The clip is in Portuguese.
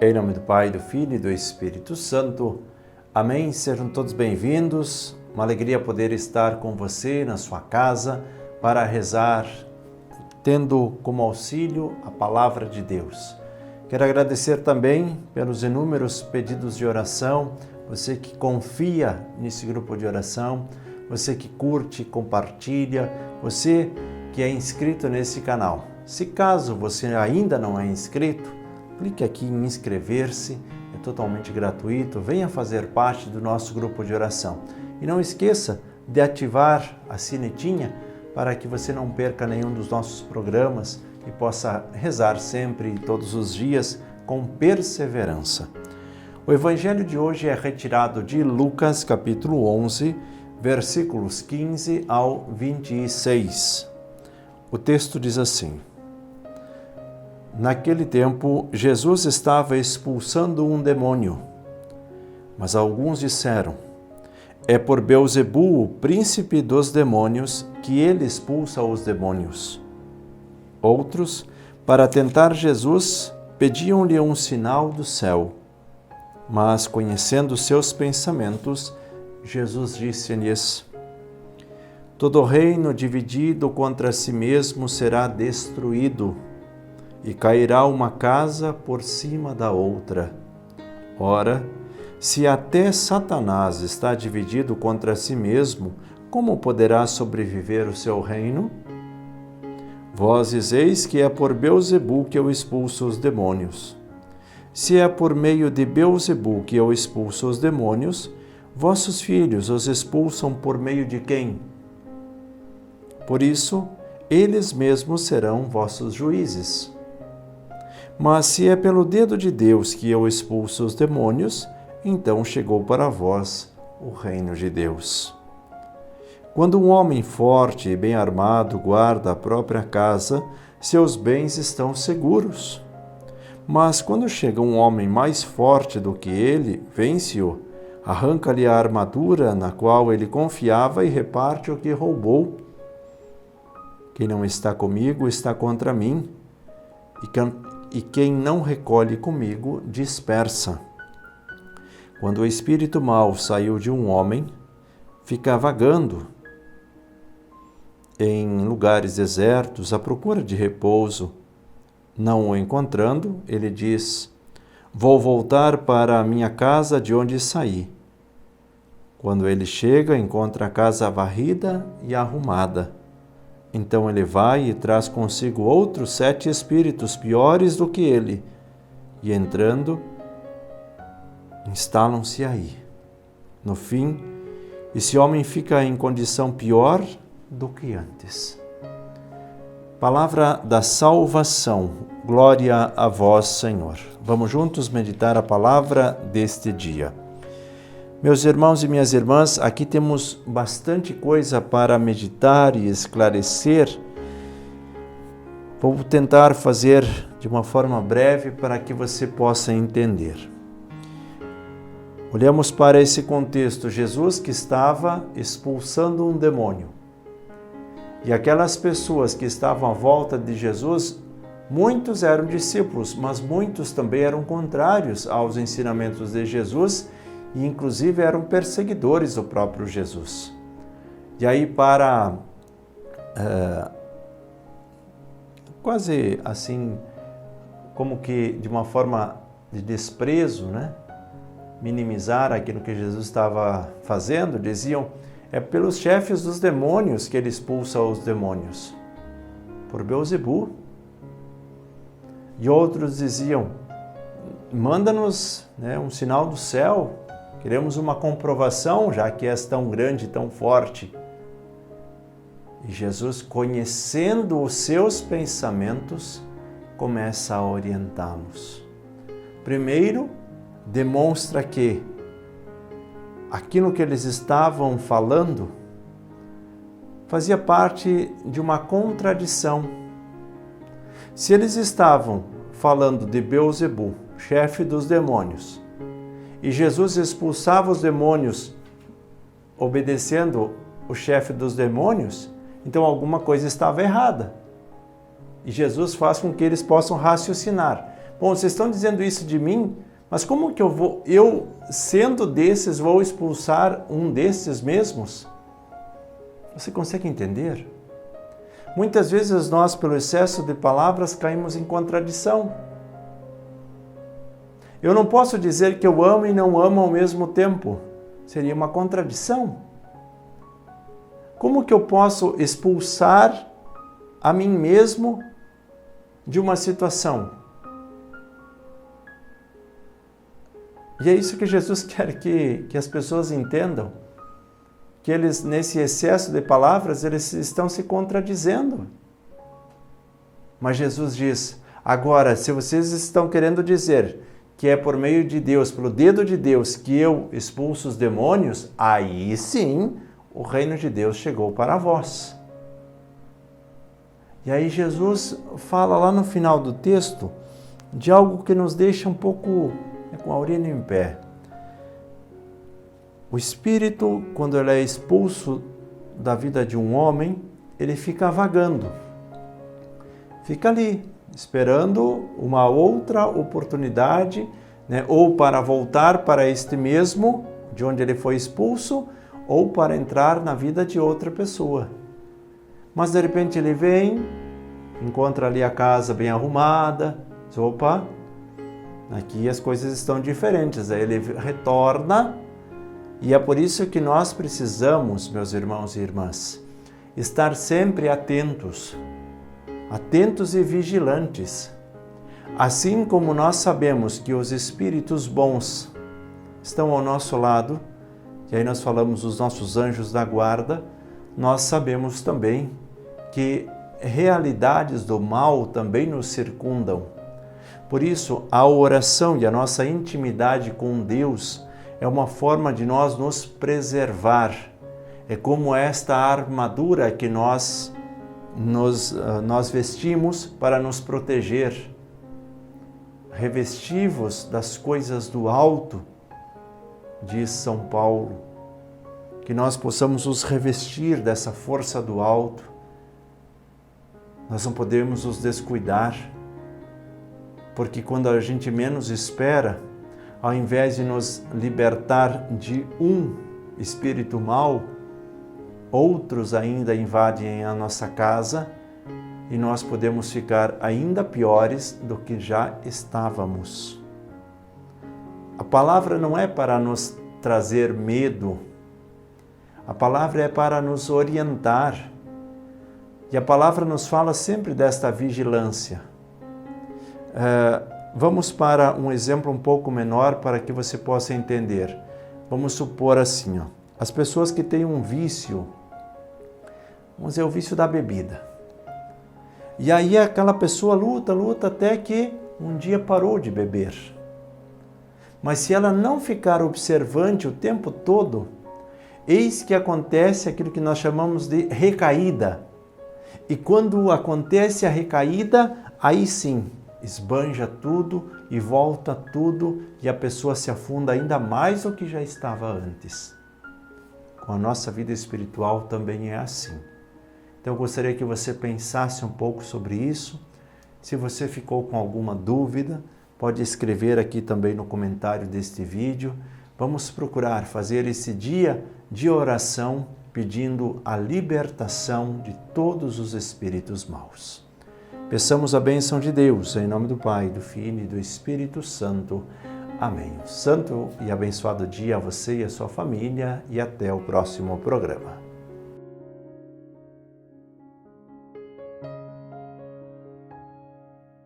Em nome do Pai, do Filho e do Espírito Santo. Amém. Sejam todos bem-vindos. Uma alegria poder estar com você na sua casa para rezar, tendo como auxílio a Palavra de Deus. Quero agradecer também pelos inúmeros pedidos de oração, você que confia nesse grupo de oração, você que curte, compartilha, você que é inscrito nesse canal. Se caso você ainda não é inscrito, clique aqui em inscrever-se, é totalmente gratuito, venha fazer parte do nosso grupo de oração. E não esqueça de ativar a sinetinha para que você não perca nenhum dos nossos programas e possa rezar sempre e todos os dias com perseverança. O evangelho de hoje é retirado de Lucas capítulo 11, versículos 15 ao 26. O texto diz assim: Naquele tempo, Jesus estava expulsando um demônio, mas alguns disseram: É por Beelzebul, o príncipe dos demônios, que ele expulsa os demônios. Outros, para tentar Jesus, pediam-lhe um sinal do céu. Mas, conhecendo seus pensamentos, Jesus disse-lhes: Todo reino dividido contra si mesmo será destruído, e cairá uma casa por cima da outra. Ora, se até Satanás está dividido contra si mesmo, como poderá sobreviver o seu reino? Vós dizeis que é por Beelzebul que eu expulso os demônios. Se é por meio de Beelzebul que eu expulso os demônios, vossos filhos os expulsam por meio de quem? Por isso, eles mesmos serão vossos juízes. Mas se é pelo dedo de Deus que eu expulso os demônios, então chegou para vós o reino de Deus. Quando um homem forte e bem armado guarda a própria casa, seus bens estão seguros. Mas quando chega um homem mais forte do que ele, vence-o, arranca-lhe a armadura na qual ele confiava e reparte o que roubou. Quem não está comigo está contra mim, e quem não recolhe comigo dispersa. Quando o espírito mau saiu de um homem, fica vagando em lugares desertos à procura de repouso. Não o encontrando, ele diz: Vou voltar para a minha casa de onde saí. Quando ele chega, encontra a casa varrida e arrumada. Então ele vai e traz consigo outros 7 espíritos piores do que ele, e entrando, instalam-se aí. No fim, esse homem fica em condição pior do que antes. Palavra da salvação. Glória a vós, Senhor. Vamos juntos meditar a palavra deste dia. Meus irmãos e minhas irmãs, aqui temos bastante coisa para meditar e esclarecer. Vou tentar fazer de uma forma breve para que você possa entender. Olhamos para esse contexto, Jesus que estava expulsando um demônio. E aquelas pessoas que estavam à volta de Jesus, muitos eram discípulos, mas muitos também eram contrários aos ensinamentos de Jesus e inclusive eram perseguidores do próprio Jesus. E aí para quase assim, como que de uma forma de desprezo, né? Minimizar aquilo que Jesus estava fazendo, diziam: é pelos chefes dos demônios que ele expulsa os demônios, por Beelzebul. E outros diziam: manda-nos, né, um sinal do céu, queremos uma comprovação, já que és tão grande e tão forte. E Jesus, conhecendo os seus pensamentos, começa a orientá-los. Primeiro, demonstra que aquilo que eles estavam falando fazia parte de uma contradição. Se eles estavam falando de Beelzebul, chefe dos demônios, e Jesus expulsava os demônios obedecendo o chefe dos demônios, então alguma coisa estava errada. E Jesus faz com que eles possam raciocinar. Bom, vocês estão dizendo isso de mim, mas como que eu sendo desses, vou expulsar um desses mesmos? Você consegue entender? Muitas vezes nós, pelo excesso de palavras, caímos em contradição. Eu não posso dizer que eu amo e não amo ao mesmo tempo. Seria uma contradição. Como que eu posso expulsar a mim mesmo de uma situação? E é isso que Jesus quer que as pessoas entendam. Que eles, nesse excesso de palavras, eles estão se contradizendo. Mas Jesus diz, agora, se vocês estão querendo dizer que é por meio de Deus, pelo dedo de Deus, que eu expulso os demônios, aí sim o reino de Deus chegou para vós. E aí Jesus fala lá no final do texto de algo que nos deixa um pouco com a urina em pé. O espírito, quando ele é expulso da vida de um homem, ele fica vagando. Fica ali, esperando uma outra oportunidade, né? Ou para voltar para este mesmo, de onde ele foi expulso, ou para entrar na vida de outra pessoa. Mas de repente ele vem, encontra ali a casa bem arrumada, diz, opa, aqui as coisas estão diferentes. Aí ele retorna. E é por isso que nós precisamos, meus irmãos e irmãs, estar sempre atentos e vigilantes. Assim como nós sabemos que os espíritos bons estão ao nosso lado, e aí nós falamos dos nossos anjos da guarda, nós sabemos também que realidades do mal também nos circundam. Por isso, a oração e a nossa intimidade com Deus é uma forma de nós nos preservar. É como esta armadura que nós vestimos para nos proteger. Revestivos das coisas do alto, diz São Paulo. Que nós possamos nos revestir dessa força do alto. Nós não podemos nos descuidar, porque quando a gente menos espera, ao invés de nos libertar de um espírito mau, outros ainda invadem a nossa casa e nós podemos ficar ainda piores do que já estávamos. A palavra não é para nos trazer medo, a palavra é para nos orientar. E a palavra nos fala sempre desta vigilância. Vamos para um exemplo um pouco menor para que você possa entender. Vamos supor assim, as pessoas que têm um vício, vamos dizer, o vício da bebida. E aí aquela pessoa luta até que um dia parou de beber. Mas se ela não ficar observante o tempo todo, eis que acontece aquilo que nós chamamos de recaída. E quando acontece a recaída, aí sim, esbanja tudo e volta tudo e a pessoa se afunda ainda mais do que já estava antes. Com a nossa vida espiritual também é assim. Então eu gostaria que você pensasse um pouco sobre isso. Se você ficou com alguma dúvida, pode escrever aqui também no comentário deste vídeo. Vamos procurar fazer esse dia de oração pedindo a libertação de todos os espíritos maus. Peçamos a bênção de Deus, em nome do Pai, do Filho e do Espírito Santo. Amém. Santo e abençoado dia a você e a sua família e até o próximo programa.